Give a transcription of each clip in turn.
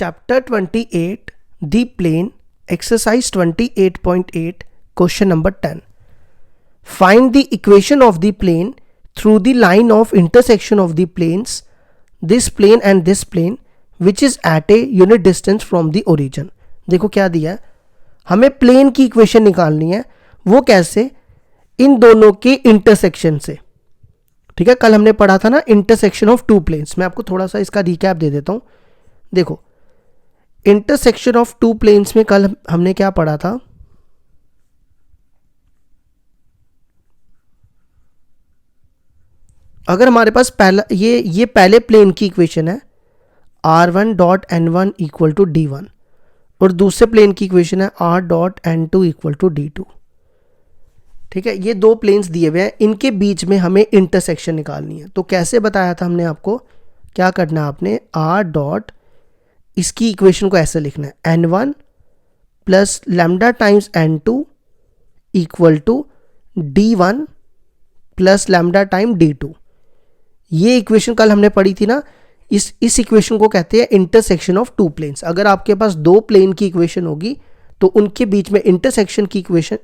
Chapter 28, The Plane, Exercise 28.8, Question number 10. Find the equation of the plane through the line of intersection of the planes, this plane and this plane, which is at a unit distance from the origin. देखो क्या दिया है, हमें plane की equation निकालनी है. वो कैसे? इन दोनों के इंटरसेक्शन से. ठीक है, कल हमने पढ़ा था ना इंटरसेक्शन ऑफ टू प्लेन्स. मैं आपको थोड़ा सा इसका रिकैप दे देता हूं. देखो, इंटरसेक्शन ऑफ टू प्लेन्स में कल हमने क्या पढ़ा था? अगर हमारे पास पहला ये पहले प्लेन की इक्वेशन है r1 dot n1 equal to d1 और दूसरे प्लेन की इक्वेशन है r dot n2 equal to d2. ठीक है, ये दो प्लेन्स दिए हुए हैं, इनके बीच में हमें इंटरसेक्शन निकालनी है. तो कैसे बताया था हमने आपको? क्या करना है आपने? r डॉट, इसकी इक्वेशन को ऐसे लिखना है n1 plus lambda times n2 equal to d1 plus lambda time d2. ये इक्वेशन कल हमने पढ़ी थी ना. इस इक्वेशन को कहते हैं इंटरसेक्शन ऑफ टू प्लेन्स. अगर आपके पास दो प्लेन की इक्वेशन होगी तो उनके बीच में इंटरसेक्शन की इक्वेशन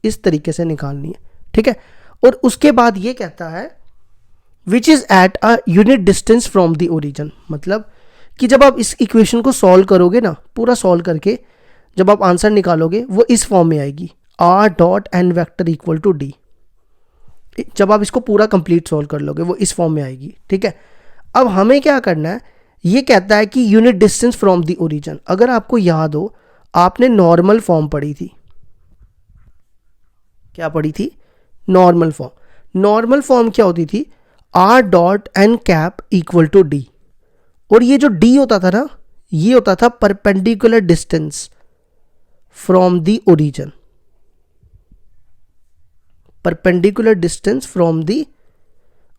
इस तरीके से निकालनी है. ठीक है, और उसके बाद ये कहता है which is at a unit distance from the origin. मतलब कि जब आप इस इक्वेशन को सॉल्व करोगे ना, पूरा सॉल्व करके जब आप आंसर निकालोगे वो इस फॉर्म में आएगी, r dot N vector equal to d. जब आप इसको पूरा कंप्लीट सॉल्व कर लोगे वो इस फॉर्म में आएगी. ठीक है, अब हमें क्या करना है? ये कहता है कि unit distance from the origin. अगर आपको याद हो, आपने नॉर्मल फॉर्म पढ़ी थी. क्या पढ़ी थी? Normal form. नॉर्मल फॉर्म क्या होती थी? r dot N cap equal to d. और ये जो d होता था ना, ये होता था perpendicular distance from the origin. Perpendicular distance from the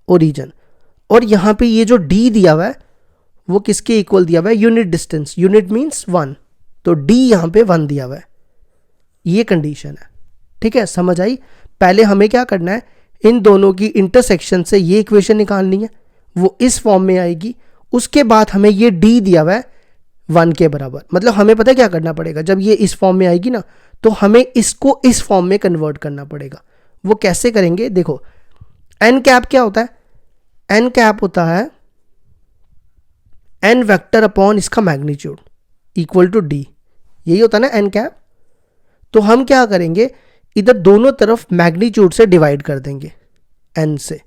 origin. और यहां पे ये जो d दिया हुआ है वो किसके इक्वल दिया हुआ है? Unit distance. यूनिट मींस 1, तो d यहां पे 1 दिया हुआ है. ये कंडीशन है. ठीक है, समझ आई? पहले हमें क्या करना है? इन दोनों की इंटरसेक्शन से ये इक्वेशन निकालनी है, वो इस फॉर्म में आएगी. उसके बाद हमें ये d दिया हुआ है 1 के बराबर. मतलब हमें पता है क्या करना पड़ेगा? जब ये इस फॉर्म में आएगी ना, तो हमें इसको इस फॉर्म में कन्वर्ट करना पड़ेगा. वो कैसे करेंगे? देखो, n कैप क्या होता है? n कैप होता है n वेक्टर अपॉन इसका मैग्नीट्यूड इक्वल टू d. यही होता है ना n कैप. तो हम क्या करेंगे? इधर दोनों तरफ मैग्नीट्यूड से डिवाइड कर देंगे n से,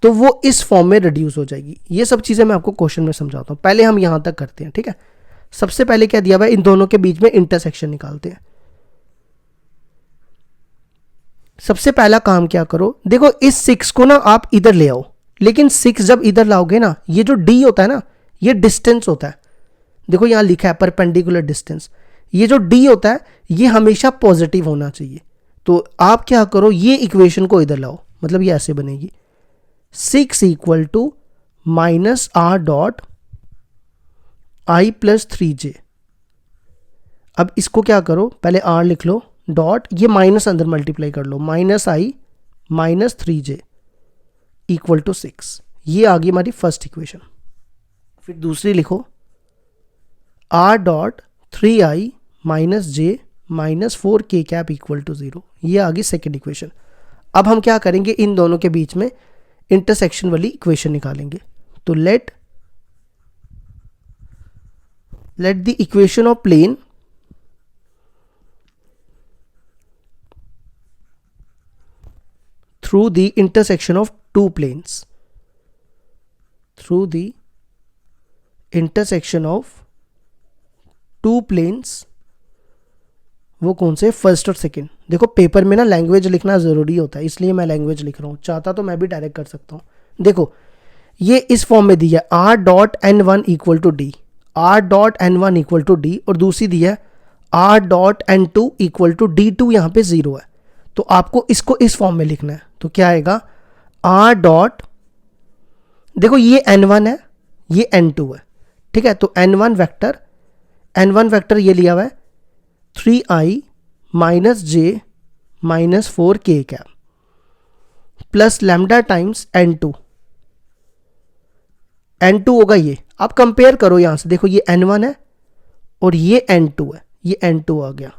तो वो इस फॉर्म में रिड्यूस हो जाएगी. ये सब चीजें मैं आपको क्वेश्चन में समझाता हूं. पहले हम यहां तक करते हैं. ठीक है, सबसे पहले क्या दिया हुआ है? इन दोनों के बीच में इंटरसेक्शन निकालते हैं. सबसे पहला काम क्या करो? देखो, इस 6 को ना आप इधर ले आओ, लेकिन 6 जब इधर लाओगे ना, ये जो d होता है ना, ये डिस्टेंस होता है. देखो यहां लिखा है परपेंडिकुलर डिस्टेंस. ये जो d होता है ये हमेशा पॉजिटिव होना चाहिए. तो आप क्या करो? ये इक्वेशन को इधर लाओ. मतलब ये ऐसे बनेगी 6 equal to minus r dot i plus 3j. अब इसको क्या करो? पहले r लिख लो, डॉट, ये माइनस अंदर मल्टीप्लाई कर लो, minus i minus 3j equal to 6. ये आ गई हमारी फर्स्ट इक्वेशन. फिर दूसरी लिखो, r dot 3i minus j minus 4k cap equal to 0. ये आ गई सेकेंड इक्वेशन. अब हम क्या करेंगे? इन दोनों के बीच में इंटरसेक्शन वाली इक्वेशन निकालेंगे. तो let the equation of plane through the intersection of two planes, through the intersection of two planes. वो कौन से? फर्स्ट और सेकंड. देखो पेपर में ना लैंग्वेज लिखना ज़रूरी होता है, इसलिए मैं लैंग्वेज लिख रहा हूँ. चाहता तो मैं भी डायरेक्ट कर सकता हूँ. देखो ये इस फॉर्म में दिया r dot n1 equal to d, r dot n1 equal to d, और दूसरी दिया r dot n2 equal to d2. यहाँ पे 0 है, तो आपको इसको इस फॉर्म में लिखना है. तो क्या आएगा? r डॉट, देखो ये n1 है, ये n2 है. ठीक है, तो n1 वेक्टर ये लिया हुआ है 3i minus j minus 4k cap plus lambda times n2 होगा. ये आप कंपेयर करो यहां से. देखो ये n1 है और ये n2 है, ये n2 आ गया,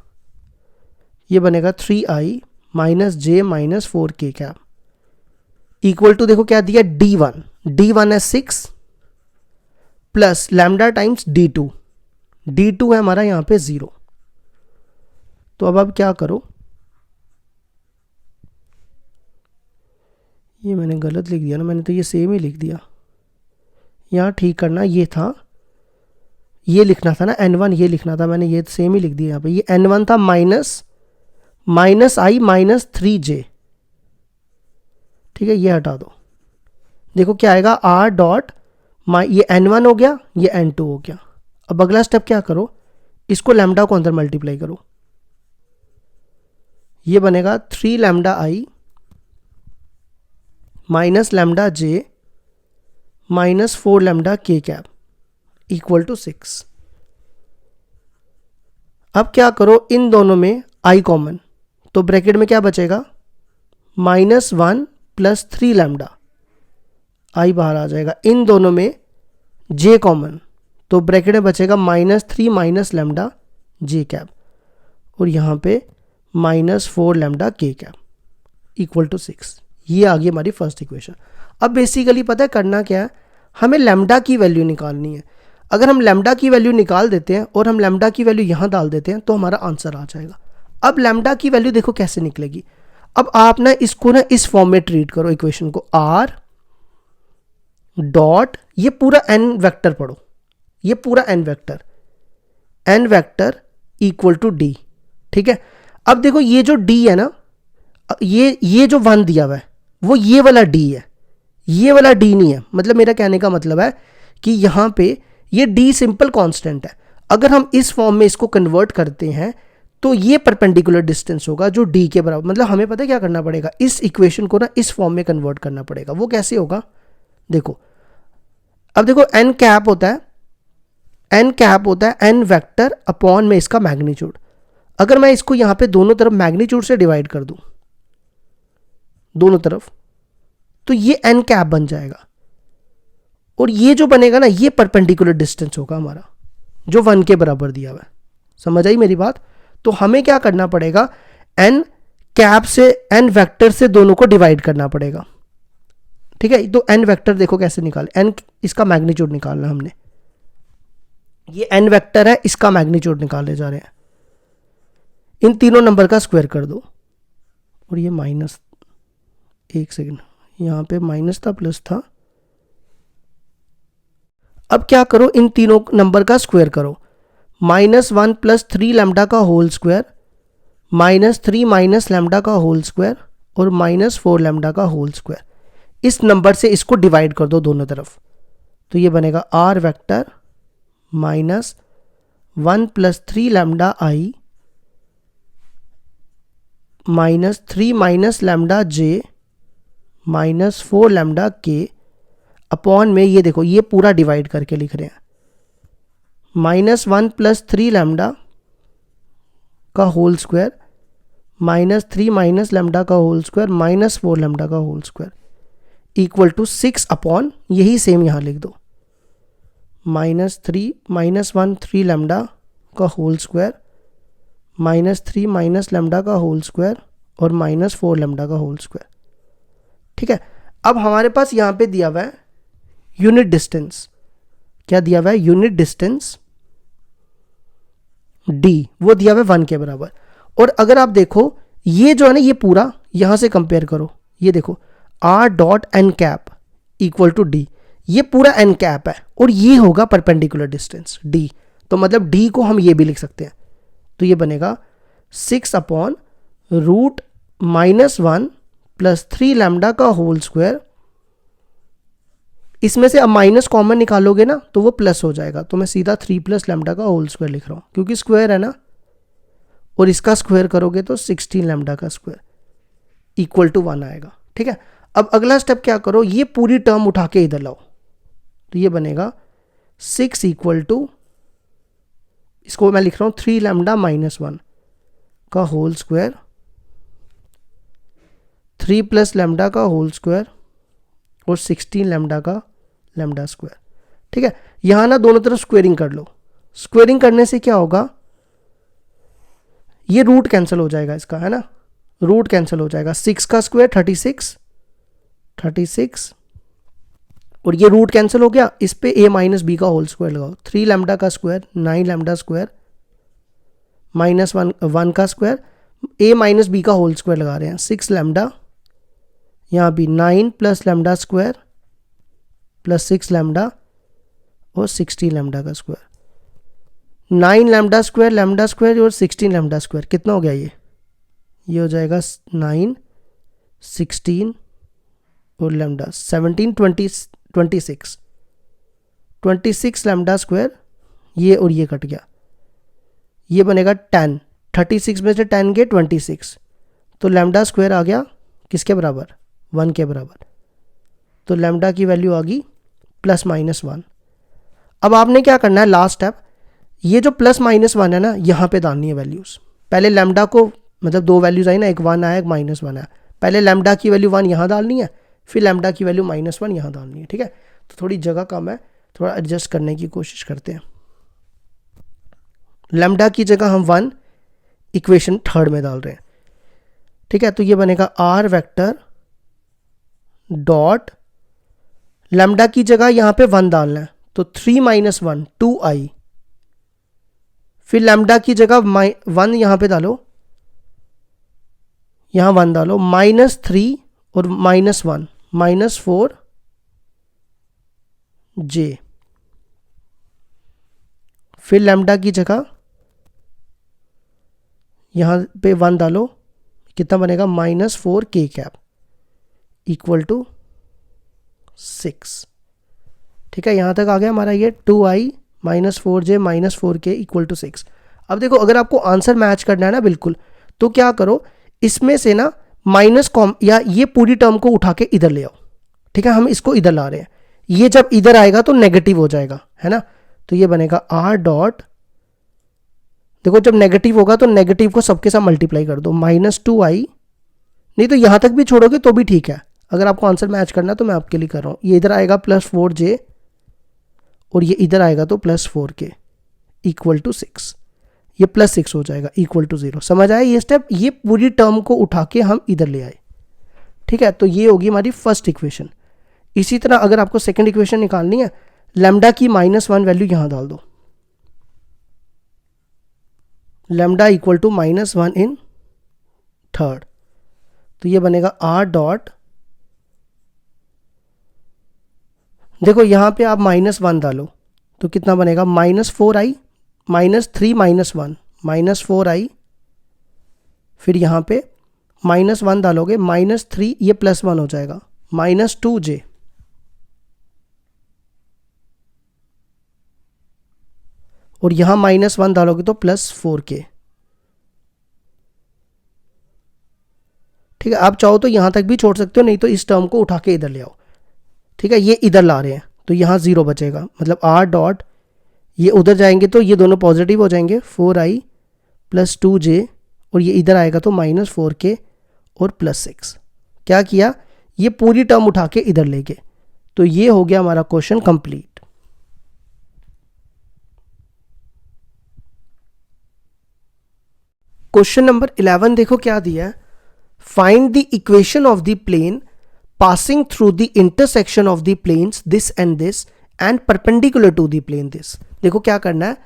ये बनेगा 3i minus J minus 4k cap equal to, देखो क्या दिया, d1, d1 है 6 plus lambda times d2, d2 है हमारा यहाँ पे 0। तो अब क्या करो, ये मैंने गलत लिख दिया ना, मैंने तो ये सेम ही लिख दिया, यहाँ ठीक करना, ये था, ये लिखना था ना n1, ये लिखना था, मैंने ये सेम ही लिख दिया यहाँ पे। ये n1 था माइनस आई माइनस 3j, ठीक है, ये हटा दो, देखो क्या आएगा, r डॉट ये n1 हो गया, ये n2 हो गया। अब अगला स्टेप क्या करो, इसको लैम्डा को अंदर मल्टीप्लाई करो, ये बनेगा 3 लैम्डा आई माइनस लैम्डा जे माइनस 4 लैम्डा के कैप इक्वल टू 6। अब क्या करो, इन दोनों में आई कॉमन, तो ब्रैकेट में क्या बचेगा, -1 प्लस 3 लैम्डा, आई बाहर आ जाएगा, इन दोनों में जे कॉमन, तो ब्रैकेट में बचेगा -3 माइनस लैम्डा जे कैप, और यहाँ पे -4 लैम्डा के कैप इक्वल टू 6। ये आ गई हमारी फर्स्ट इक्वेशन। अब बेसिकली पता है करना क्या है, हमें लैम्डा की वैल्यू निकालनी है। अगर हम लैम्डा की वैल्यू निकाल देते हैं और हम लैम्डा की वैल्यू यहाँ डाल देते हैं तो हमारा आंसर आ जाएगा। अब लैम्डा की वैल्यू देखो कैसे निकलेगी। अब आप ना इसको ना इस फॉर्म में ट्रीट करो इक्वेशन को, आर डॉट, ये पूरा एन वेक्टर पढ़ो, ये पूरा N vector equal to D, ठीक है। अब देखो ये जो डी है ना, ये जो 1 दिया हुआ है वो ये वाला डी है, ये वाला डी नहीं है। मतलब मेरा कहने का मतलब है कि यहाँ पे ये डी सिंपल कांस्टेंट है। अगर हम इस फॉर्म में इसको कन्वर्ट करते हैं तो ये परपेंडिकुलर डिस्टेंस होगा जो डी के बराबर। मतलब हमें पता है क्या करना पड़ेगा, इस इक्वेशन को ना इस फॉर्म में कन्वर्ट करना पड़ेगा। वो कैसे होगा, देखो, अब देखो एन कैप होता है एन वेक्टर अपॉन में इसका मैग्नीट्यूड। अगर मैं इसको यहाँ पे दोनों तरफ मैग्नीट्यूड से डिवाइड कर दूं दोनों तरफ, तो ये एन कैप बन जाएगा, और ये जो बनेगा ना ये परपेंडिकुलर डिस्टेंस होगा हमारा जो 1 के बराबर दिया हुआ है। समझ आई मेरी बात। तो हमें क्या करना पड़ेगा, एन कैप से एन वेक्टर से दोनों को डिवाइड करना पड़ेगा, ठीक है। तो एन वेक्टर देखो कैसे निकाले, एन इसका मैग्नीट्यूड निकालना हमने, ये एन वेक्टर है, इसका मैग्नीट्यूड निकाले जा रहे हैं। इन तीनों नंबर का स्क्वायर कर दो, और ये माइनस, एक सेकेंड, यहां पे माइनस था प्लस था। अब क्या करो, इन तीनों नंबर का स्क्वायर करो, -1 प्लस 3 लैम्डा का होल स्क्वायर, -3 माइनस लैम्डा का होल स्क्वायर, और -4 लैम्डा का होल स्क्वायर। इस नंबर से इसको डिवाइड कर दो दोनों तरफ, तो ये बनेगा R vector -1 plus 3 lambda I -3 minus lambda J -4 lambda के अपॉन में, ये देखो ये पूरा डिवाइड करके लिख रहे हैं, -1 प्लस 3 लैम्डा का होल स्क्वायर -3 माइनस लैम्डा का होल स्क्वायर -4 लैम्डा का whole square equal to 6 upon, यही सेम यहाँ लिख दो, -3 लैम्डा का होल स्क्वायर -3 माइनस लैम्डा का होल स्क्वायर और -4 लैम्डा का होल स्क्वायर, ठीक है। अब हमारे पास यहाँ पे दिया हुआ है यूनिट डिस्टेंस, क्या दिया हुआ है, यूनिट डिस्टेंस d, वो दिया हुआ है 1 के बराबर। और अगर आप देखो ये जो है ना, ये पूरा यहां से कंपेयर करो, ये देखो r dot N cap equal to D, ये पूरा एन कैप है और ये होगा परपेंडिकुलर डिस्टेंस d। तो मतलब d को हम ये भी लिख सकते हैं, तो ये बनेगा 6 अपॉन रूट -1 प्लस 3 लैम्डा का होल स्क्वायर। इसमें से अब माइनस कॉमन निकालोगे ना तो वो प्लस हो जाएगा, तो मैं सीधा 3 प्लस लैम्डा का होल स्क्वायर लिख रहा हूं क्योंकि स्क्वायर है ना, और इसका स्क्वायर करोगे तो 16 लैम्डा का स्क्वायर इक्वल टू 1 आएगा, ठीक है। अब अगला स्टेप क्या करो, ये पूरी टर्म उठा के इधर लाओ, तो ये बनेगा 6 इक्वल टू, इसको मैं लिख रहा हूं 3 लैम्डा -1 का होल स्क्वायर 3 प्लस लैम्डा का होल स्क्वायर और 16 लैम्डा का लैम्डा स्क्वायर, ठीक है। यहां ना दोनों तरफ स्क्वेयरिंग कर लो, स्क्वेयरिंग करने से क्या होगा, ये रूट कैंसिल हो जाएगा इसका, है ना, रूट कैंसिल हो जाएगा। 6 का स्क्वायर 36 और ये रूट कैंसिल हो गया, इस पे a माइनस बी का होल स्क्वायर लगाओ। 3 लैम्डा का स्क्वायर 9 लैम्डा स्क्वायर माइनस 1 का स्क्वायर, a माइनस बी का होल स्क्वायर लगा रहे हैं। 6 लैम्डा, यहाँ भी 9 plus lambda square plus 6 lambda और 16 लैम्डा का स्क्वायर। 9 लैम्डा स्क्वायर और 16 लैम्डा स्क्वायर कितना हो गया, ये हो जाएगा 9 16 और लैम्डा 17 26 लैम्डा स्क्वायर, ये और ये कट गया, ये बनेगा 10। 36 में से 10 गए 26, तो लैम्डा स्क्वायर आ गया किसके बराबर, 1 के बराबर। तो लैम्डा की वैल्यू आ गई +-1। अब आपने क्या करना है, लास्ट स्टेप, ये जो +-1 है ना, यहाँ पे डालनी है वैल्यूज़। पहले लैम्डा को, मतलब 2 वैल्यूज़ आई ना, एक 1 आया एक -1 आया, पहले लैम्डा की वैल्यू 1 यहाँ डालनी है, फिर लैम्डा की वैल्यू -1 यहाँ डालनी है, ठीक है। तो थोड़ी जगह कम है, थोड़ा एडजस्ट करने की कोशिश करते हैं। लैम्डा की जगह हम 1 इक्वेशन 3 में डाल रहे हैं, ठीक है। तो ये बनेगा r वेक्टर डॉट, लैम्डा की जगह यहाँ पे 1 डालना है, तो 3 - 1 2i, फिर लैम्डा की जगह 1 यहाँ पे डालो, यहाँ 1 डालो, -3 और -1 -4j, फिर लैम्डा की जगह यहाँ पे 1 डालो, कितना बनेगा -4k कैप इक्वल टू 6, ठीक है। यहाँ तक आ गया हमारा ये 2i -4j -4k equal to 6। अब देखो, अगर आपको आंसर मैच करना है ना बिल्कुल, तो क्या करो, इसमें से ना माइनस कॉम या ये पूरी टर्म को उठा के इधर ले आओ, ठीक है। हम इसको इधर ला रहे हैं, ये जब इधर आएगा तो नेगेटिव हो जाएगा, है ना। तो ये बनेगा r डॉट, देखो जब नेगेटिव होगा तो नेगेटिव को सबके साथ मल्टीप्लाई कर दो, -2i, नहीं तो यहां तक भी छोड़ोगे तो भी ठीक है। अगर आपको आंसर मैच करना तो मैं आपके लिए कर रहा हूं, ये इधर आएगा +4j और ये इधर आएगा तो +4k इक्वल टू 6, ये +6 हो जाएगा इक्वल टू 0। समझ आया ये स्टेप, ये पूरी टर्म को उठा के हम इधर ले आए, ठीक है। तो ये होगी हमारी फर्स्ट इक्वेशन। इसी तरह अगर आपको सेकंड इक्वेशन निकालनी है, लैम्डा की -1 वैल्यू यहां डाल दो, lambda equal to -1 in third, तो ये बनेगा r डॉट, देखो यहां पे आप -1 डालो तो कितना बनेगा, -4i -3 -1 -4i, फिर यहां पे -1 डालोगे, -3, ये +1 हो जाएगा, -2j, और यहां -1 डालोगे तो +4k, ठीक है। आप चाहो तो यहां तक भी छोड़ सकते हो, नहीं तो इस टर्म को उठा के इधर ले आओ, ठीक है। ये इधर ला रहे हैं तो यहाँ 0 बचेगा, मतलब r डॉट, ये उधर जाएंगे तो ये दोनों पॉजिटिव हो जाएंगे, 4i + 2j, और ये इधर आएगा तो -4k और +6। क्या किया, ये पूरी टर्म उठा के इधर ले गए। तो ये हो गया हमारा क्वेश्चन कंप्लीट। क्वेश्चन नंबर 11 देखो क्या दिया है, find the equation of the plane passing through the intersection of the planes this and this and perpendicular to the plane this। देखो क्या करना है,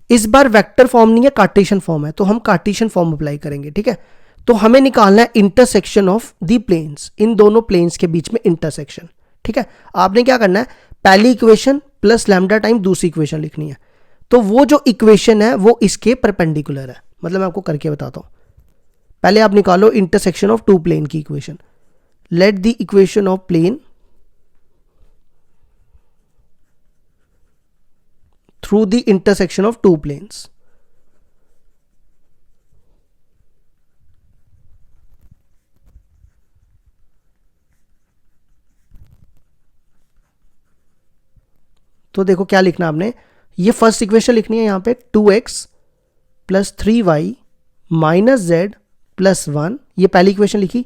इस बार वेक्टर फॉर्म नहीं है, कार्टेशियन फॉर्म है, तो हम कार्टेशियन फॉर्म अप्लाई करेंगे, ठीक है। तो हमें निकालना है इंटरसेक्शन ऑफ द प्लेन्स, इन दोनों प्लेन्स के बीच में इंटरसेक्शन, ठीक है। आपने क्या करना है, पहली इक्वेशन प्लस लैम्डा टाइम दूसरी इक्वेशन लिखनी है। तो वो जो इक्वेशन है वो इसके परपेंडिकुलर है, मतलब मैं आपको करके बताता हूं। पहले आप निकालो इंटरसेक्शन ऑफ 2 प्लेन की equation. Let the equation of plane through the intersection of 2 planes, तो देखो क्या लिखना आपने, ये फर्स्ट इक्वेशन लिखनी है यहाँ पे 2x + 3y - z + 1, ये पहली इक्वेशन लिखी,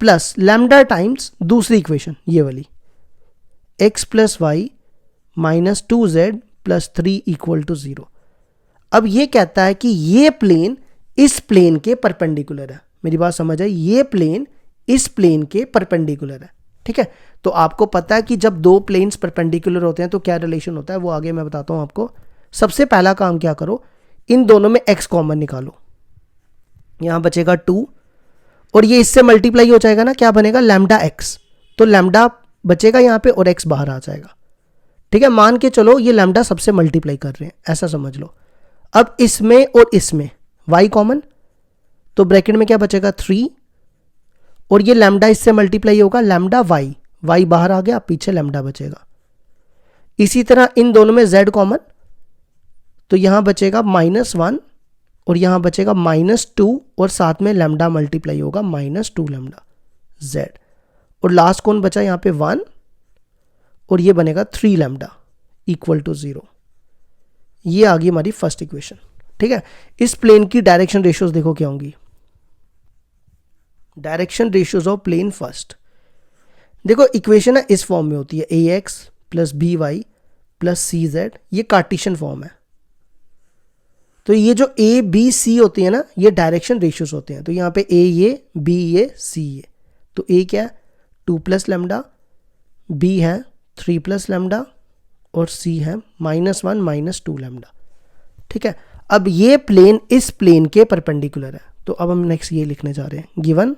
प्लस लैम्डा टाइम्स दूसरी इक्वेशन ये वाली, x + y - 2z + 3 equal to 0। अब ये कहता है कि ये प्लेन इस प्लेन के परपेंडिकुलर है। मेरी बात समझ आई, ये प्लेन इस प्लेन के परपेंडिकुलर है। ठीक है, तो आपको पता है कि जब दो प्लेन्स परपेंडिकुलर होते हैं तो क्या रिलेशन होता है, वो आगे मैं बताता हूं आपको। सबसे पहला काम क्या करो, इन दोनों में x कॉमन निकालो। यहां बचेगा 2 और ये इससे मल्टीप्लाई हो जाएगा ना, क्या बनेगा लैम्डा x, तो लैम्डा बचेगा यहां पे और x बाहर आ जाएगा। ठीक है, मान के चलो ये लैम्डा सबसे मल्टीप्लाई कर रहे हैं, ऐसा समझ लो। अब इसमें और इसमें y कॉमन, तो ब्रैकेट में क्या बचेगा 3 और ये लैम्डा इससे मल्टीप्लाई होगा लैम्डा y बाहर आ गया, पीछे लैम्डा बचेगा। इसी तरह इन दोनों में z कॉमन, तो यहां बचेगा -1 और यहां बचेगा -2 और साथ में लैम्डा मल्टीप्लाई होगा -2 लैम्डा z, और लास्ट कौन बचा यहां पे 1 और ये बनेगा 3 लैम्डा इक्वल टू 0। ये आ गई हमारी फर्स्ट इक्वेशन। ठीक है, इस प्लेन की डायरेक्शन रेशियोज देखो क्या होंगी। Direction ratios of plane first, देखो इक्वेशन है इस फॉर्म में होती है ax plus by plus cz, ये कार्टेशियन फॉर्म है। तो ये जो a b c होती है ना, ये डायरेक्शन रेशियोज होते हैं। तो यहाँ पे a ये, b ये, c ये, तो a क्या है 2 प्लस लैम्डा, b है 3 प्लस लैम्डा और c है -1 -2 लैम्डा। ठीक है, अब ये प्लेन इस प्लेन के परपेंडिकुलर है, तो अब हम नेक्स्ट ये लिखने जा रहे हैं, given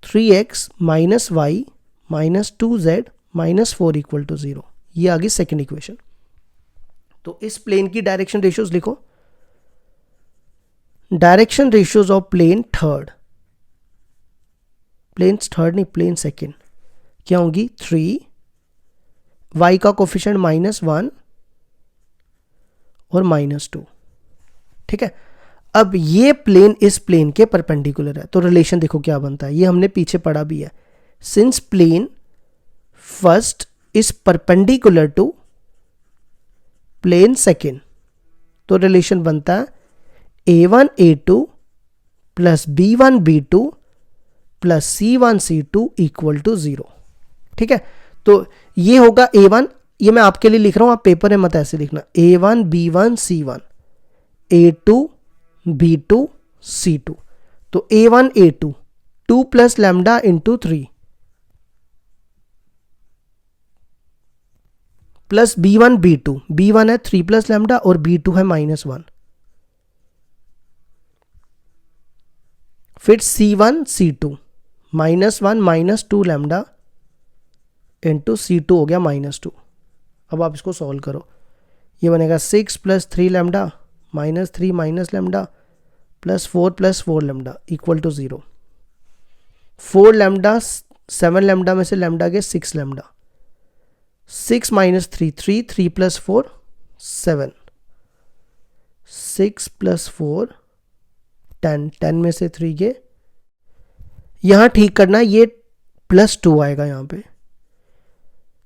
3x minus Y minus 2z minus 4 equal to 0। ये आ गई सेकेंड इक्वेशन। तो इस प्लेन की डायरेक्शन रेशियोज लिखो। Direction ratios of plane third, plane third नहीं प्लेन सेकेंड, क्या होंगी 3, y का कोफिशिएंट -1 और -2। ठीक है, अब ये प्लेन इस प्लेन के परपेंडिकुलर है, तो रिलेशन देखो क्या बनता है, ये हमने पीछे पढ़ा भी है। Since plane first is perpendicular to plane second, तो रिलेशन बनता है a1 a2 plus b1 b2 plus c1 c2 equal to 0। ठीक है, तो ये होगा a1, ये मैं आपके लिए लिख रहा हूं, आप पेपर में मत ऐसे लिखना, a1 b1 c1 a2 b2 c2, तो a1 a2 2 plus lambda into 3 plus b1 b2, b1 है 3 प्लस लैम्डा और b2 है -1, फिर c1 c2 -1 -2 lambda into c2 हो गया -2। अब आप इसको सॉल्व करो, ये बनेगा 6 plus 3 lambda -3 minus lambda plus 4 lambda equal to 0। 4 lambda 7 lambda में से लैम्डा गए 6 लैम्डा, 6 माइनस 3 3 प्लस 4 7, 6 प्लस 4 10 में से 3 गए, यहां ठीक करना, ये +2 आएगा यहां पे,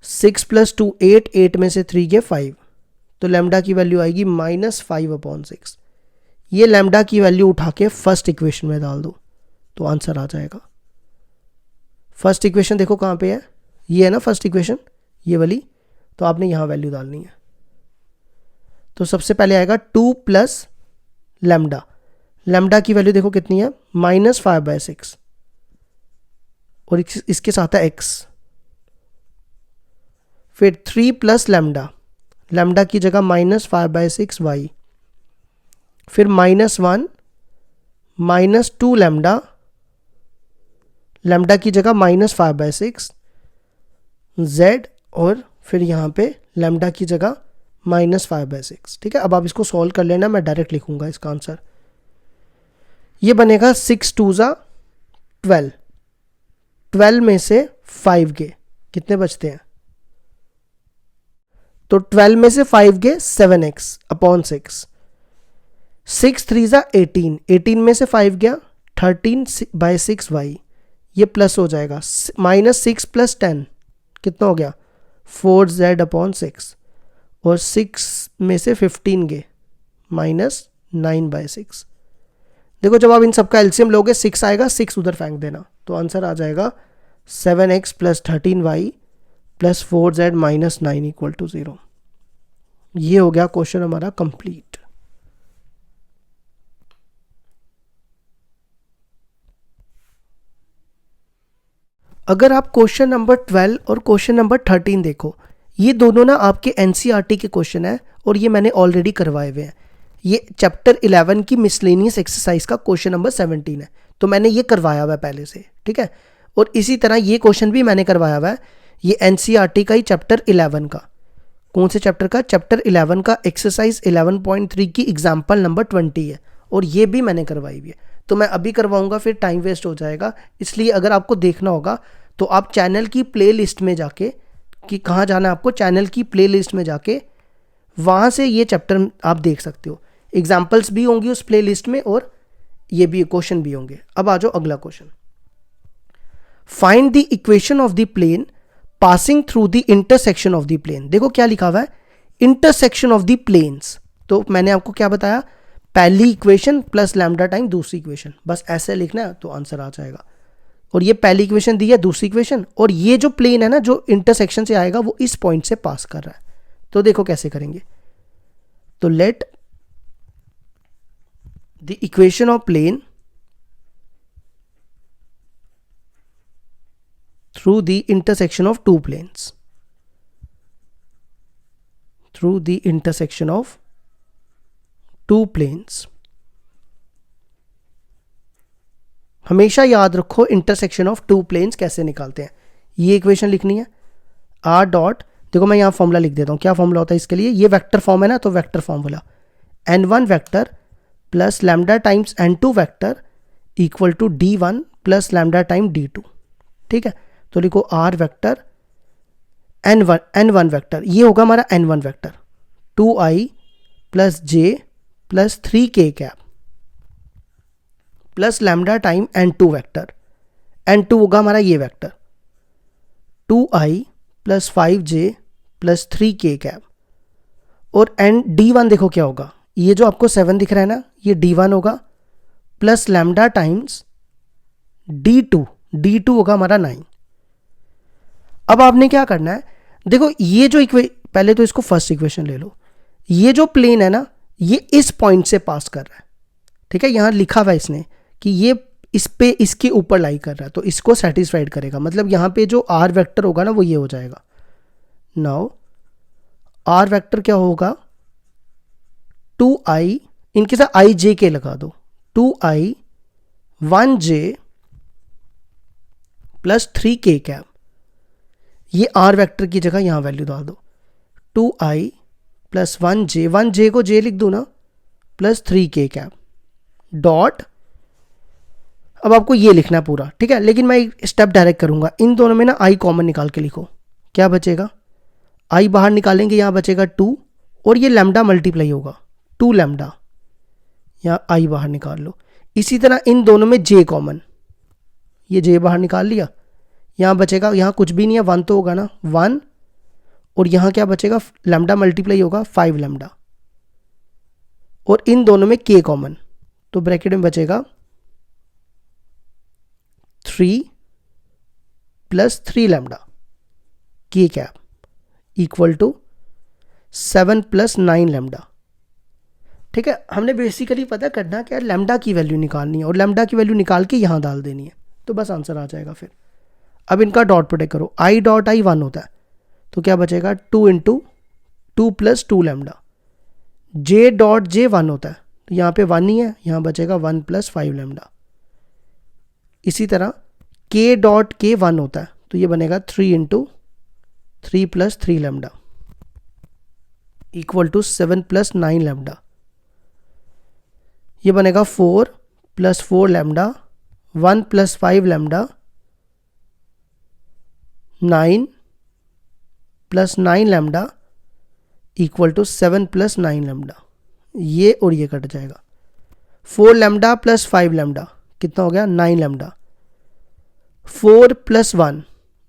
6 प्लस 2 8 में से 3 गए 5, तो लैम्डा की वैल्यू आएगी -5/6। ये लैम्डा की वैल्यू उठा के फर्स्ट इक्वेशन में डाल दो तो आंसर आ जाएगा। फर्स्ट इक्वेशन देखो कहाँ पे है, ये है ना फर्स्ट इक्वेशन, ये वाली, तो आपने यहाँ वैल्यू डालनी है। तो सबसे पहले आएगा 2 प्लस लैम्डा, लैम्डा की वैल्यू देखो कितनी है -5/6 और इसके साथ है x, फिर 3 प्लस लैम्डा, लैम्डा की जगह -5/6 y, फिर -1 -2 लैम्डा, लैम्डा की जगह -5/6 z और फिर यहाँ पे लैम्डा की जगह -5/6। ठीक है, अब आप इसको सॉल्व कर लेना, मैं डायरेक्ट लिखूंगा इसका आंसर। ये बनेगा 6 2 ज़ा 12, 12 में से 5 गए कितने बचते हैं, तो 12 में से 5 गए 7x/6, 6 3 ज़ा 18, 18 में से 5 गया 13/6y, ये प्लस हो जाएगा, -6 प्लस 10 कितना हो गया 4z/6, और 6 में से 15 गए -9/6। देखो जब आप इन सबका एलसीएम लोगे 6 आएगा, 6 उधर फेंक देना, तो आंसर आ जाएगा 7x plus 13y plus 4z -9 equal to 0। ये हो गया क्वेश्चन हमारा कंप्लीट। अगर आप क्वेश्चन नंबर 12 और क्वेश्चन नंबर 13 देखो, ये दोनों ना आपके एनसीईआरटी के क्वेश्चन है और ये मैंने ऑलरेडी करवाए हुए हैं। ये चैप्टर 11 की मिसलेनियस एक्सरसाइज का क्वेश्चन नंबर 17 है, तो मैंने ये करवाया हुआ है पहले से, ठीक है। और इसी तरह ये क्वेश्चन भी मैंने करवाया हुआ है, ये एनसीईआरटी का ही चैप्टर 11 का। कौन से चैप्टर का? चैप्टर 11 का एक्सरसाइज 11.3 की एग्जाम्पल नंबर 20 है, और ये भी मैंने करवाई हुई है। तो मैं अभी करवाऊंगा, फिर टाइम वेस्ट हो जाएगा, इसलिए अगर आपको देखना होगा तो आप चैनल की प्लेलिस्ट में जाके, कि कहाँ जाना है आपको, चैनल की प्लेलिस्ट में जाके वहाँ से ये चैप्टर आप देख सकते हो। एग्जाम्पल्स भी होंगी उस प्लेलिस्ट में और ये भी क्वेश्चन भी होंगे। अब आ जाओ अगला question. Find the equation of the plane passing through the intersection of the plane. देखो क्या लिखा हुआ है, इंटरसेक्शन ऑफ द प्लेन्स। तो मैंने आपको क्या बताया, पहली इक्वेशन प्लस लैम्डा टाइम दूसरी इक्वेशन, बस ऐसे लिखना है तो आंसर आ जाएगा। और ये पहली इक्वेशन दी है, दूसरी इक्वेशन, और ये जो प्लेन है ना जो इंटरसेक्शन से आएगा वो इस पॉइंट से पास कर रहा है। तो देखो कैसे करेंगे। तो let the equation of plane through the intersection of two planes, through the intersection of two planes। हमेशा याद रखो इंटरसेक्शन ऑफ टू प्लेन्स कैसे निकालते हैं। ये इक्वेशन लिखनी है, आर डॉट, देखो मैं यहाँ फॉर्मूला लिख देता हूँ। क्या फॉर्मूला होता है इसके लिए? ये वेक्टर फॉर्म है ना, तो vector formula n1 vector plus lambda times n2 vector equal to d1 plus lambda time d2, ठीक है। तो लिखो आर वेक्टर n1 वेक्टर, ये होगा हमारा n1 vector 2i plus j plus 3k cap plus lambda time n2 vector, n2 होगा हमारा ये vector 2i plus 5j plus 3k cap. और d1 देखो क्या होगा, ये जो आपको 7 दिख रहा है ना, ये d1 होगा प्लस लैम्डा टाइम्स d2 होगा हमारा 9। अब आपने क्या करना है, देखो ये जो पहले तो इसको फर्स्ट इक्वेशन ले लो। ये जो प्लेन है ना, ये इस पॉइंट से पास कर रहा है, ठीक है। यहां लिखा हुआ है इसने कि ये इस पे इसके ऊपर लाई कर रहा है, तो इसको सेटिस्फाइड करेगा। मतलब यहां पे जो आर वेक्टर होगा ना वो ये हो जाएगा। नाउ आर वेक्टर क्या होगा, 2i, इनके साथ आई जे के लगा दो, 2i 1j plus 3k cap. ये आर वेक्टर की जगह यहां वैल्यू डाल दो, 2i प्लस 1j को j लिख दो ना, प्लस 3k कैप डॉट। अब आपको ये लिखना है पूरा, ठीक है, लेकिन मैं एक स्टेप डायरेक्ट करूंगा। इन दोनों में ना i कॉमन निकाल के लिखो, क्या बचेगा, i बाहर निकालेंगे, यहां बचेगा 2, और ये लैम्डा मल्टीप्लाई होगा 2 लैम्डा, यहाँ i बाहर निकाल लो। इसी तरह इन दोनों में j कॉमन, ये j बाहर निकाल लिया, यहाँ बचेगा, यहाँ कुछ भी नहीं है, 1 तो होगा ना 1, और यहाँ क्या बचेगा, लैम्डा मल्टीप्लाई होगा 5 लैम्डा, और इन दोनों में k कॉमन, तो ब्रैकेट में बचेगा 3 plus 3 lambda k cap equal to 7 plus 9 lambda, ठीक है। हमने बेसिकली पता करना क्या, लैम्डा की वैल्यू निकालनी है, और लैम्डा की वैल्यू निकाल के यहाँ डाल देनी है, तो बस आंसर आ जाएगा। फिर अब इनका डॉट प्रोडक्ट करो, i डॉट i 1 होता है, तो क्या बचेगा 2 into 2 plus 2 lambda, j dot j 1 होता है, तो यहाँ पे 1 ही है, यहाँ बचेगा 1 प्लस 5 लैम्डा। इसी तरह k डॉट k 1 होता है, तो ये बनेगा 3 into 3 plus 3 lambda equal to 7 plus 9 lambda. ये बनेगा 4 plus 4 lambda, 1 plus 5 lambda, 9 plus 9 lambda equal to 7 plus 9 lambda. ये और ये कट जाएगा, 4 लैम्डा प्लस 5 लैम्डा कितना हो गया, 9 लैम्डा, 4 प्लस 1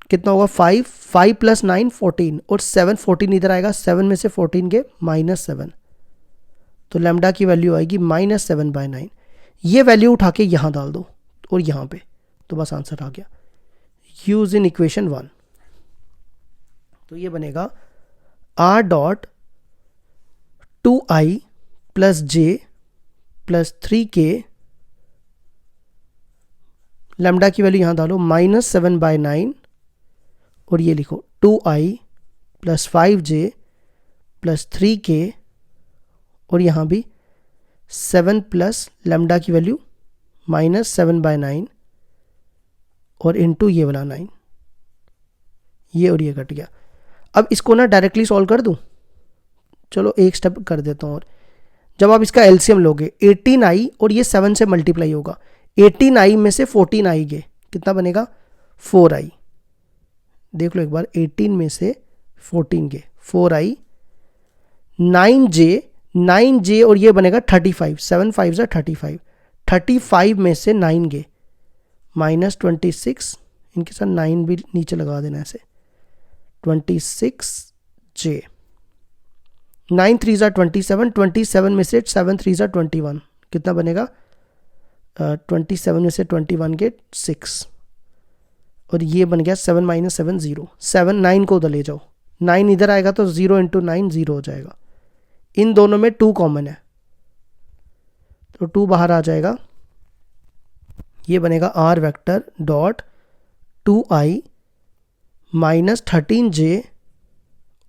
कितना होगा 5, 5 प्लस 9 14, और 7 14 इधर आएगा, 7 में से 14 के -7, तो लैम्डा की वैल्यू आएगी -7/9। ये वैल्यू उठा के यहाँ डाल दो और यहाँ पे, तो बस आंसर आ गया। यूज इन इक्वेशन 1, तो ये बनेगा r dot 2i plus j plus 3k lambda की वैल्यू यहाँ डालो -7/9 और ये लिखो 2i + 5j + 3k और यहाँ भी 7 प्लस लैम्डा की वैल्यू -7/9 और इनटू ये वाला 9, ये और ये कट गया। अब इसको ना डायरेक्टली सॉल्व कर दूं, चलो एक स्टेप कर देता हूँ। और जब आप इसका एलसीएम लोगे 18i और ये 7 से मल्टीप्लाई होगा, 18i में से 14i गए, कितना बनेगा 4i। देख लो एक बार, 18 में से 14 गए 4i, 9j और ये बनेगा 35, 7 5 से 35, 35 में से 9 गए -26, इनके साथ 9 भी नीचे लगा देना ऐसे, 26j, 9 3 ज़ा 27, 27 में से 7 3 ज़ा 21, कितना बनेगा 27 में से 21 के 6 और ये बन गया 7 - 7 0, 7 9 को उधर ले जाओ, 9 इधर आएगा तो 0 × 9 0 हो जाएगा। इन दोनों में 2 कॉमन है तो 2 बाहर आ जाएगा, ये बनेगा r vector dot 2i -13j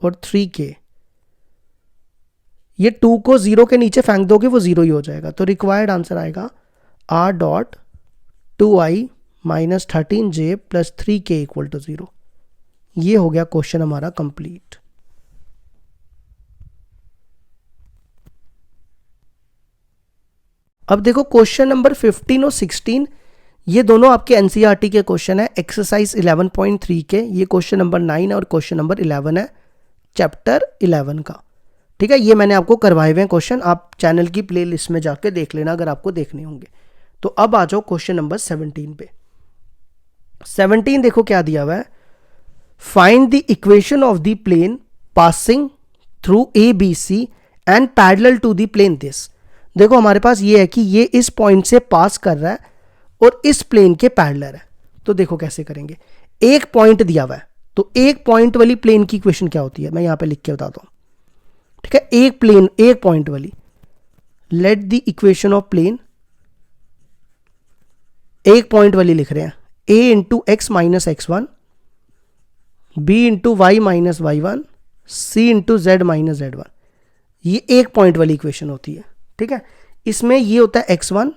और 3k। ये 2 को 0 के नीचे फेंक दोगे वो 0 ही हो जाएगा, तो रिक्वायर्ड आंसर आएगा r dot 2i -13j + 3k = 0। ये हो गया क्वेश्चन हमारा कंप्लीट। अब देखो क्वेश्चन नंबर 15 और 16, ये दोनों आपके एनसीईआरटी के क्वेश्चन है, एक्सरसाइज 11.3 के। ये क्वेश्चन नंबर 9 है और क्वेश्चन नंबर 11 है चैप्टर 11 का। ठीक है, ये मैंने आपको करवाए हुए हैं क्वेश्चन, आप चैनल की प्लेलिस्ट में जाके देख लेना अगर आपको देखने होंगे। तो अब आ जाओ क्वेश्चन नंबर 17 पे। 17 देखो क्या दिया हुआ है, find the equation of the plane passing through ABC and parallel to the plane this. देखो हमारे पास ये है कि ये इस पॉइंट से पास कर रहा है और इस प्लेन के पैरेलल है। तो देखो कैसे करेंगे, एक पॉइंट दिया हुआ है तो एक पॉइंट वाली प्लेन की इक्वेशन क्या होती है, मैं यहां पे लिख के बताता हूं। ठीक है, एक प्लेन एक पॉइंट वाली, let the equation of plane, एक पॉइंट वाली लिख रहे हैं, a × x - x1, b × y - y1, c × z - z1। ये एक पॉइंट वाली इक्वेशन होती है। ठीक है, इसमें ये होता है x1,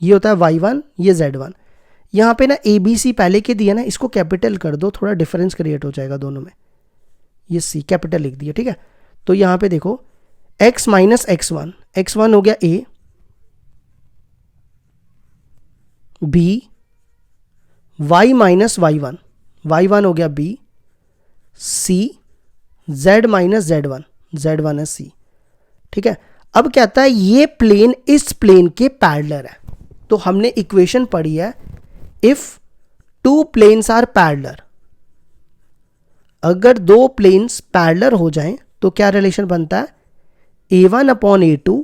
ये होता है y1, ये z1। यहाँ पे ना ABC पहले के दिया ना, इसको कैपिटल कर दो, थोड़ा डिफरेंस क्रिएट हो जाएगा दोनों में। ये C कैपिटल लिख दिया। ठीक है, तो यहाँ पे देखो x - x1, x1 हो गया A, B, y - y1, y1 हो गया B, C, z - z1, z1 है C। ठीक है, अब कहता है ये प्लेन इस प्लेन के पैरेलल है। तो हमने इक्वेशन पढ़ी है, if two planes are parallel, अगर दो प्लेन्स पैरेलल हो जाएं तो क्या रिलेशन बनता है, a1/a2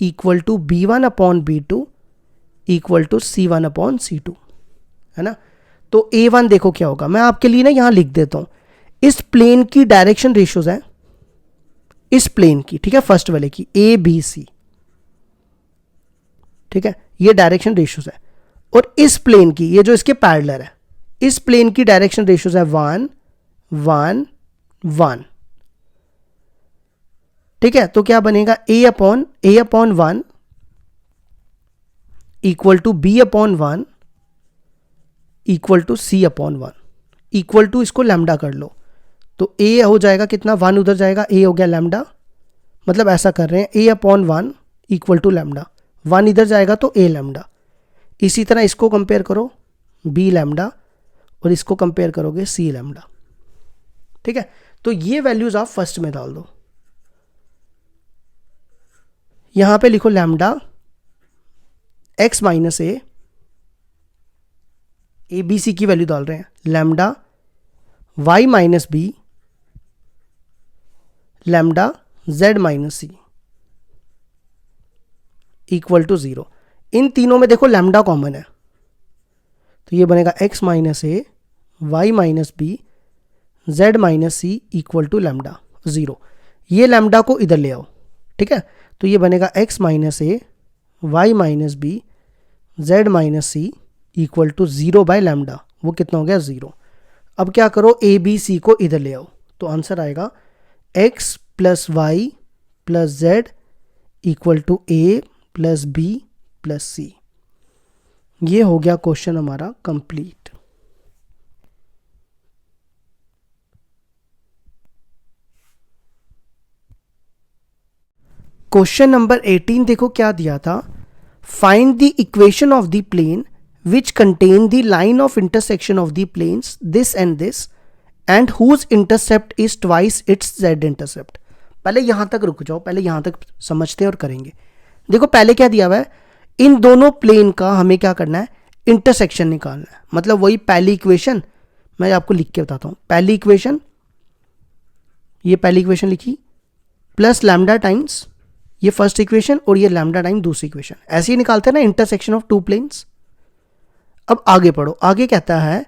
= b1/b2 = c1/c2, है ना। तो a1 देखो क्या होगा, मैं आपके लिए ना यहां लिख देता हूं, इस प्लेन की डायरेक्शन रेशियोज है, इस प्लेन की, ठीक है, फर्स्ट वाले की ABC। ठीक है, ये डायरेक्शन रेशियोज है, और इस प्लेन की, ये जो इसके पैरेलल है, इस प्लेन की डायरेक्शन रेशियोज है 1 1 1। ठीक है, तो क्या बनेगा, a/1 = b/1 = c/1 equal to, इसको लैम्डा कर लो, तो a हो जाएगा कितना, 1 उधर जाएगा, a हो गया लैम्डा, मतलब ऐसा कर रहे हैं a/1 = लैम्डा, 1 इधर जाएगा तो a लैम्डा। इसी तरह इसको कंपेयर करो b लैम्डा और इसको कंपेयर करोगे c लैम्डा। ठीक है, तो ये वैल्यूज आप फर्स्ट में डाल दो, यहां पे लिखो लैम्डा x - a, ABC की वैल्यू डाल रहे हैं, lambda y - b, lambda z - c = 0। इन तीनों में देखो लैम्डा कॉमन है, तो ये बनेगा x - a, y - b, z - c = lambda 0। ये लैम्डा को इधर ले आओ। ठीक है, तो ये बनेगा x - a, y - b, z - c equal to 0/λ, वो कितना हो गया 0। अब क्या करो, ए बी सी को इधर ले आओ, तो आंसर आएगा x plus y plus z equal to a plus b plus c. ये हो गया क्वेश्चन हमारा कंप्लीट। क्वेश्चन नंबर 18 देखो क्या दिया था, find the equation of the plane which contain the line of intersection of the planes this and this and whose intercept is twice its Z intercept. पहले यहां तक रुक जाओ, पहले यहां तक समझते हैं और करेंगे। देखो पहले क्या दिया हुआ है, इन दोनों प्लेन का हमें क्या करना है, इंटरसेक्शन निकालना है। मतलब वही पहली इक्वेशन मैं आपको लिख के बताता हूं। पहली इक्वेशन, ये पहली इक्वेशन लिखी, प्लस लैम्डा टाइम्स ये फर्स्ट इक्वेशन और ये लैम्डा टाइम दूसरी इक्वेशन। ऐसे ही निकालते हैं ना इंटरसेक्शन ऑफ टू प्लेन्स। अब आगे पढ़ो, आगे कहता है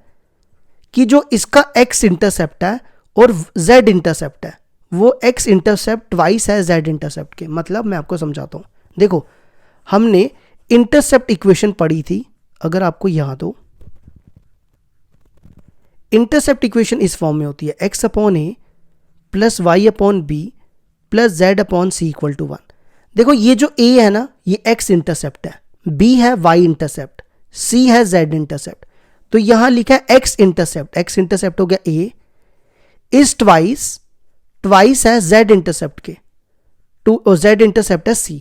कि जो इसका x इंटरसेप्ट है और z इंटरसेप्ट है, वो x इंटरसेप्ट ट्वाइस है z इंटरसेप्ट के। मतलब मैं आपको समझाता हूं, देखो हमने इंटरसेप्ट इक्वेशन पढ़ी थी, अगर आपको याद हो, इंटरसेप्ट इक्वेशन इस फॉर्म में होती है x upon a plus y upon b plus z upon c equal to 1। देखो ये जो a है ना, ये x इंटरसेप्ट है, b है y इंटरसेप्ट, c है z इंटरसेप्ट। तो यहां लिखा है x इंटरसेप्ट हो गया a इज ट्वाइस है z इंटरसेप्ट के, और z इंटरसेप्ट है c।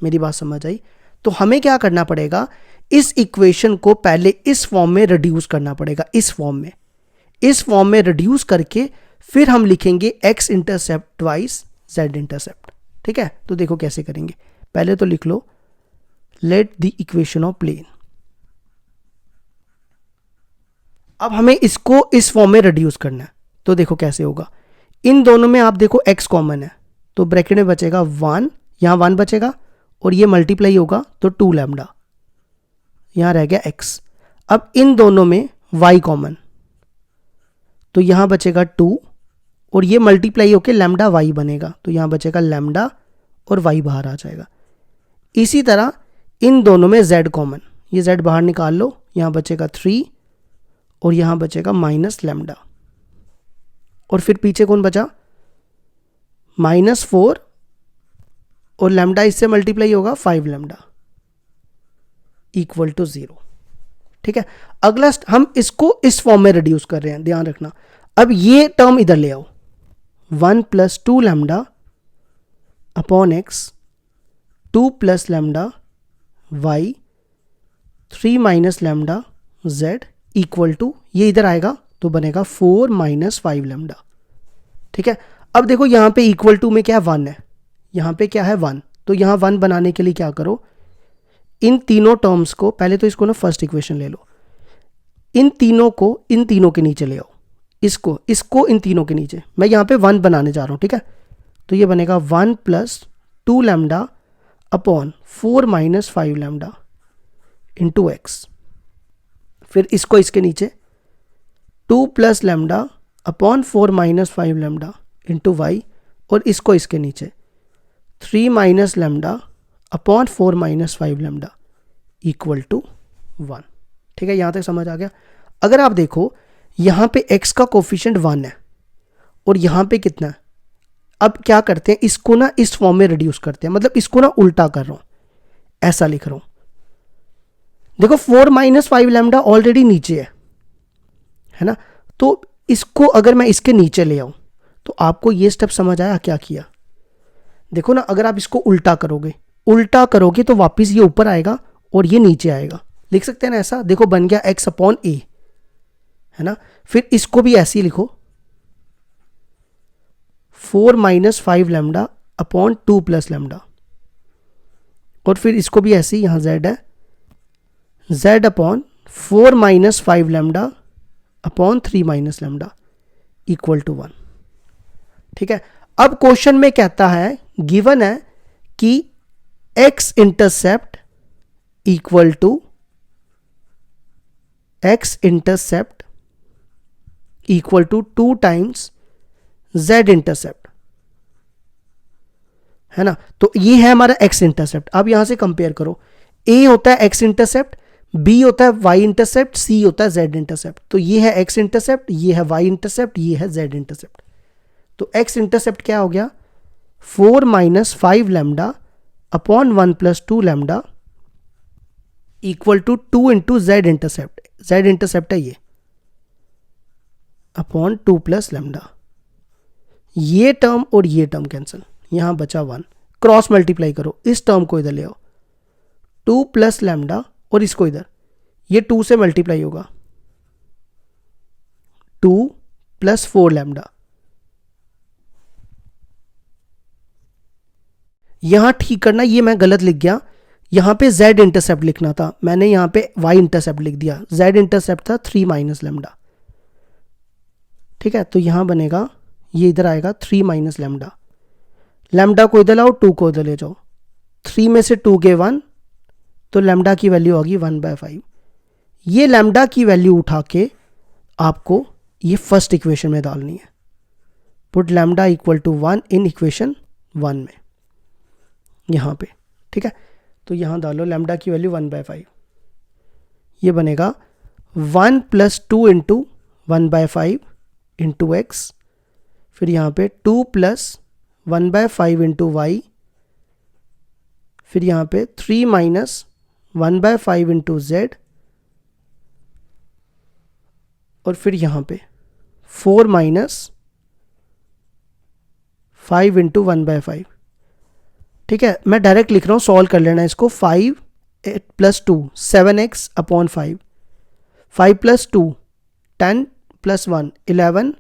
मेरी बात समझ आई? तो हमें क्या करना पड़ेगा, इस इक्वेशन को पहले इस फॉर्म में रिड्यूस करना पड़ेगा, इस फॉर्म में रिड्यूस करके फिर हम लिखेंगे x intercept twice z intercept. ठीक है, तो देखो कैसे करेंगे। पहले तो लिख लो let the equation of plane. अब हमें इसको इस फॉर्म में रिड्यूस करना है, तो देखो कैसे होगा। इन दोनों में आप देखो x कॉमन है, तो ब्रैकेट में बचेगा 1, यहां 1 बचेगा और ये मल्टीप्लाई होगा तो 2 लैम्डा, यहां रह गया x। अब इन दोनों में y कॉमन, तो यहां बचेगा 2 और ये मल्टीप्लाई होकर लैम्डा y बनेगा, तो यहां बचेगा लैम्डा और y बाहर आ जाएगा। इसी तरह इन दोनों में z कॉमन, ये z बाहर निकाल लो, यहां बचेगा 3 और यहां बचेगा माइनस लैम्डा, और फिर पीछे कौन बचा, -4 और लैम्डा इससे मल्टीप्लाई होगा 5 लैम्डा इक्वल टू 0। ठीक है, अगला हम इसको इस फॉर्म में रिड्यूस कर रहे हैं, ध्यान रखना। अब ये टर्म इधर ले आओ, 1 + 2 lambda upon x 2 + lambda y 3 - lambda z equal to, ये इधर आएगा तो बनेगा 4 - 5 लैम्डा। ठीक है, अब देखो यहां पे इक्वल टू में क्या 1 है, यहां पे क्या है 1, तो यहां 1 बनाने के लिए क्या करो, इन तीनों टर्म्स को, पहले तो इसको ना फर्स्ट इक्वेशन ले लो, इन तीनों को इन तीनों के नीचे ले आओ, इसको इन तीनों के नीचे, मैं यहां पे 1 बनाने जा रहा हूं। ठीक है, तो ये बनेगा 1 + 2 lambda upon 4 - 5 lambda into x. फिर इसको इसके नीचे 2 + lambda upon 4 - 5 lambda into y, और इसको इसके नीचे 3 - lambda upon 4 - 5 lambda equal to 1। ठीक है, यहां तक समझ आ गया। अगर आप देखो यहां पे x का कोफिशिएंट 1 है और यहां पे कितना है, अब क्या करते हैं, इसको ना इस फॉर्म में रिड्यूस करते हैं, मतलब इसको ना उल्टा कर रहा हूं, ऐसा लिख रहा हूं। देखो 4 - 5 लैम्डा ऑलरेडी नीचे है ना, तो इसको अगर मैं इसके नीचे ले आऊं तो आपको ये स्टेप समझ आया क्या किया। देखो ना, अगर आप इसको उल्टा करोगे तो वापस ये ऊपर आएगा और ये नीचे आएगा, लिख सकते हैं ना ऐसा। देखो बन गया x अपॉन a, है ना। फिर इसको भी ऐसे ही लिखो, 4 - 5 लैम्डा अपॉन 2 + लैम्डा, और फिर इसको भी ऐसे ही, यहां z है, z upon 4 - 5 lambda upon 3 - lambda equal to 1। ठीक है, अब क्वेश्चन में कहता है, गिवन है कि x intercept equal to equal to 2 times z intercept, है ना। तो ये है हमारा x इंटरसेप्ट। अब यहां से कंपेयर करो, a होता है x इंटरसेप्ट, बी होता है वाई इंटरसेप्ट, सी होता है जेड इंटरसेप्ट। तो ये है एक्स इंटरसेप्ट, ये है वाई इंटरसेप्ट, ये है जेड इंटरसेप्ट। तो एक्स इंटरसेप्ट क्या हो गया, 4 minus 5 lambda upon 1 plus 2 lambda equal to 2 into z intercept, z intercept है ये, अपॉन 2 प्लस लैम्डा। ये टर्म और ये टर्म कैंसिल, यहां बचा 1, क्रॉस मल्टीप्लाई करो, इस टर्म को इधर ले आओ, 2 प्लस लैम्डा और इसको इधर, ये 2 से मल्टीप्लाई होगा, 2 प्लस 4 लैम्डा। यहां ठीक करना, ये मैं गलत लिख गया, यहां पे z इंटरसेप्ट लिखना था, मैंने यहां पे y इंटरसेप्ट लिख दिया, z इंटरसेप्ट था 3 माइनस लैम्डा। ठीक है, तो यहां बनेगा, ये इधर आएगा 3 माइनस लैम्डा, लैम्डा को इधर लाओ, 2 को इधर ले जाओ, 3 में से 2 गए 1, तो लैम्डा की वैल्यू होगी 1/5। ये लैम्डा की वैल्यू उठा के आपको ये फर्स्ट इक्वेशन में डालनी है, put lambda equal to 1 in equation 1 में, यहां पे। ठीक है, तो यहां डालो लैम्डा की वैल्यू 1/5, ये बनेगा 1 प्लस 2 इंटू 1/5 इंटू एक्स, फिर यहां पे 2 प्लस 1/5 इंटू वाई, फिर यहां पे 3 माइनस 1/5 इंटू जेड, और फिर यहां पे 4 माइनस 5 इंटू 1/5। ठीक है, मैं डायरेक्ट लिख रहा हूं, सॉल्व कर लेना इसको। 5 plus 2 7x upon 5, 5 plus 2 10 plus 1 11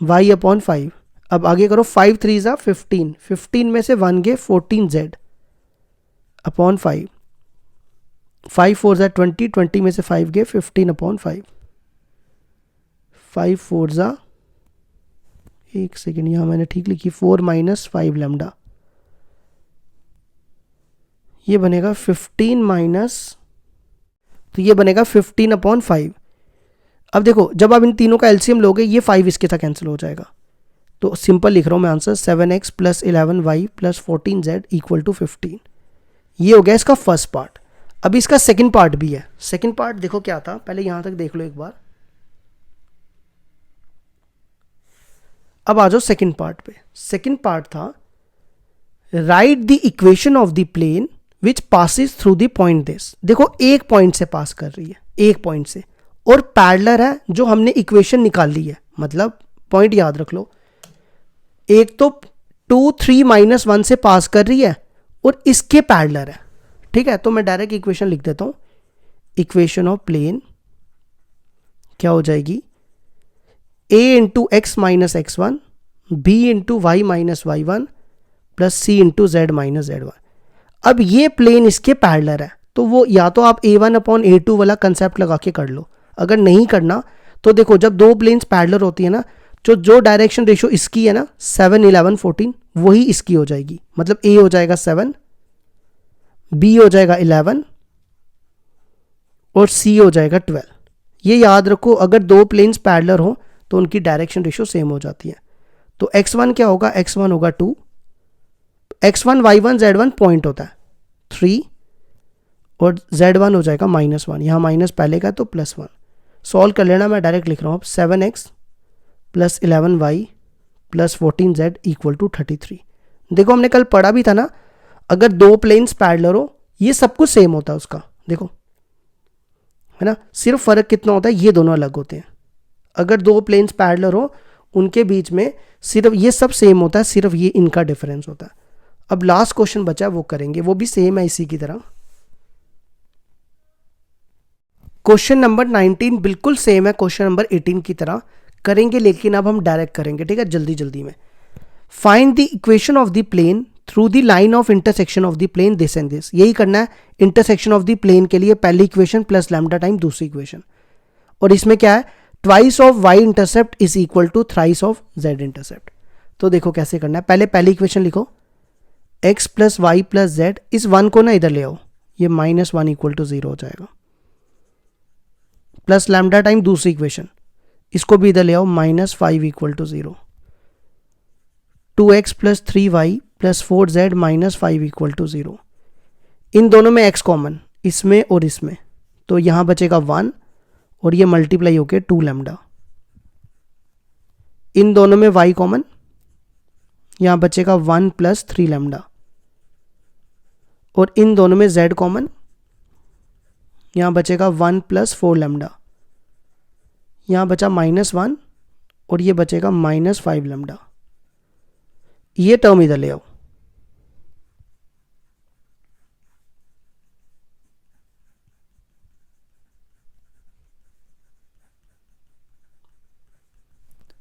y upon 5। अब आगे करो, 5 3 ज़ा 15, 15 में से 1 गए 14z अपॉन 5, 5 4 ज़ा 20, 20 में से 5 गए 15 अपॉन 5, 5 4 ज़ा, एक सेकेंड यहां मैंने ठीक लिखी, 4 माइनस 5 लैम्डा, ये बनेगा 15 माइनस, तो ये बनेगा 15 अपॉन 5। अब देखो, जब आप इन तीनों का एलसीएम लोगे, ये 5 इसके साथ कैंसिल हो जाएगा, तो सिंपल लिख रहा हूं मैं answer, 7x plus 11y plus 14z equal to 15। ये हो गया इसका फर्स्ट पार्ट। अब इसका सेकंड पार्ट भी है। सेकंड पार्ट देखो क्या था, पहले यहां तक देख लो एक बार, अब आ जाओ सेकंड पार्ट पे। सेकंड पार्ट था, write the equation of the plane which passes through the point this. देखो एक पॉइंट से पास कर रही है, एक पॉइंट से, और पैरेलल है जो हमने इक्वेशन निकाल ली है, मतलब पॉइंट याद रख लो, एक तो 2 3 माइनस 1 से पास कर रही है और इसके पैरेलल है। ठीक है, तो मैं डायरेक्ट इक्वेशन लिख देता हूं, इक्वेशन ऑफ प्लेन क्या हो जाएगी, a into x minus x1 b into y minus y1 plus c into z minus z1। अब ये प्लेन इसके पैरेलल है, तो वो या तो आप a1 अपॉन a2 वाला कंसेप्ट लगा के कर लो, अगर नहीं करना तो देखो, जब दो प्लेन्स पैरेलल होती है ना, जो डायरेक्शन रेशियो इसकी है ना 7 11 14, वही इसकी हो जाएगी, मतलब a हो जाएगा 7, b हो जाएगा 11 और c हो जाएगा 12। ये याद रखो, अगर दो प्लेन्स पैरेलल हो तो उनकी डायरेक्शन रेशियो सेम हो जाती है। तो x1 क्या होगा, x1 होगा 2, x1 y1 z1 पॉइंट होता है 3, और z1 हो जाएगा -1, यहाँ माइनस पहले का तो +1। सॉल्व कर लेना, मैं डायरेक्ट लिख रहा हूँ, 7x plus 11y plus 14z equal to 33। देखो हमने कल पढ़ा भी था ना, अगर दो प्लेन्स पैरेलल हो, ये सब कुछ सेम होता है उसका, देखो है ना, सिर्फ फर्क कितना होता है, ये दोनों अलग होते हैं। अगर दो प्लेन्स पैरेलल हो, उनके बीच में सिर्फ ये सब सेम होता है, सिर्फ ये इनका डिफरेंस होता है। अब लास्ट क्वेश्चन बचा, वो करेंगे, वो भी सेम है इसी की तरह। क्वेश्चन नंबर 19 बिल्कुल सेम है क्वेश्चन नंबर 18 की तरह, करेंगे लेकिन अब हम डायरेक्ट करेंगे। ठीक है, जल्दी जल्दी में। Find the equation of the plane through the line of intersection of the plane this and this. यही करना है इंटरसेक्शन ऑफ द प्लेन के लिए, पहली इक्वेशन प्लस लैम्डा टाइम दूसरी इक्वेशन, और इसमें क्या है, twice of y intercept is equal to thrice of z intercept. तो देखो कैसे करना है, पहले पहली इक्वेशन लिखो, x plus y plus z, इस 1 को ना इधर ले आओ, ये -1 इक्वल टू 0 हो जाएगा, प्लस लैम्डा टाइम दूसरी इक्वेशन, इसको भी इधर ले आओ, -5 equal to 0, 2x plus 3y plus 4z -5 equal to 0। इन दोनों में x कॉमन, इसमें और इसमें, तो यहाँ बचेगा 1 और ये मल्टीप्लाई होके 2 लैम्डा। इन दोनों में y कॉमन, यहाँ बचेगा 1 प्लस 3 लैम्डा। और इन दोनों में z कॉमन, यहाँ बचेगा 1 प्लस 4 लैम्डा। यहाँ बचा -1 और ये बचेगा -5 लैम्डा। ये टर्म इधर ले आओ।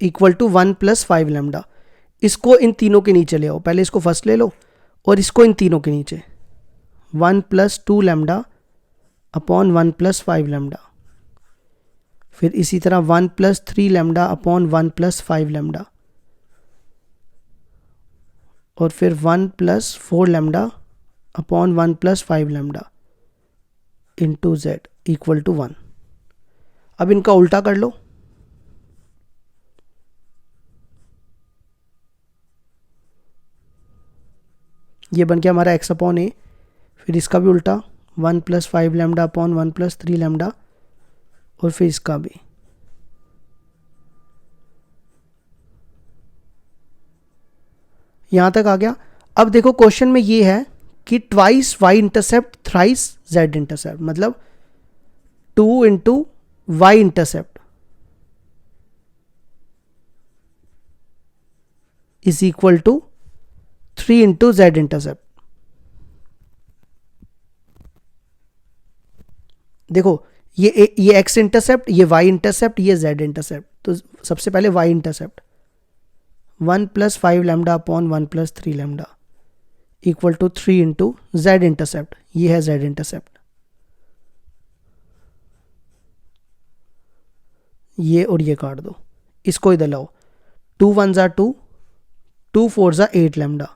Equal to 1 plus 5 lambda. इसको इन तीनों के नीचे ले आओ। पहले इसको फर्स्ट ले लो और इसको इन तीनों के नीचे 1 plus 2 lambda upon 1 plus 5 lambda. फिर इसी तरह 1 plus 3 lambda upon 1 plus 5 lambda. और फिर 1 plus 4 lambda upon 1 plus 5 lambda into z equal to 1। अब इनका उल्टा कर लो। ये बन गया हमारा x अपॉन ए। फिर इसका भी उल्टा 1 plus 5 lambda upon 1 plus 3 lambda. और फिर इसका भी। यहां तक आ गया। अब देखो क्वेश्चन में ये है कि twice y intercept thrice z intercept, मतलब 2 into y intercept is equal to 3 into z intercept. देखो ये x इंटरसेप्ट, ये y इंटरसेप्ट, ये z इंटरसेप्ट। तो सबसे पहले y intercept 1 plus 5 lambda upon 1 plus 3 lambda equal to 3 into z intercept. ये है z इंटरसेप्ट। ये और ये काट दो, इसको इधर लाओ। 2 1 जा 2, 2 4 जा 8 लैम्डा।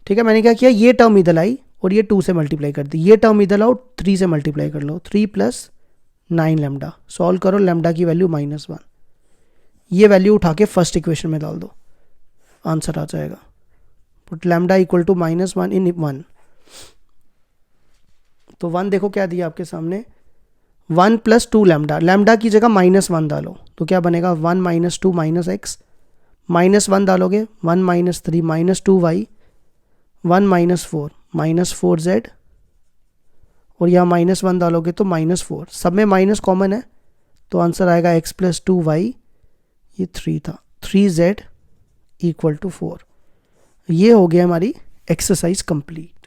ठीक है, मैंने क्या किया, ये टर्म इधर लाई और ये 2 से मल्टीप्लाई कर दी। ये टर्म इधर लाओ, 3 से मल्टीप्लाई कर लो। 3 प्लस 9 लैम्डा। सॉल्व करो, लैम्डा की वैल्यू -1। ये वैल्यू उठा के फर्स्ट इक्वेशन में डाल दो, आंसर आ जाएगा। पुट लैम्डा इक्वल टू -1 इन 1। तो 1 देखो क्या दिया आपके सामने, 1 प्लस 2 लैम्डा। लैम्डा की जगह -1 डालो तो क्या बनेगा, 1 माइनस 2 माइनस एक्स। -1 डालोगे 1 minus 3 minus 2y, 1 minus 4 minus 4z। और यहाँ -1 डालोगे तो -4। सब में माइनस कॉमन है तो आंसर आएगा x प्लस 2y। ये 3 था, 3z इक्वल टू 4। ये हो गया हमारी एक्सरसाइज कंप्लीट।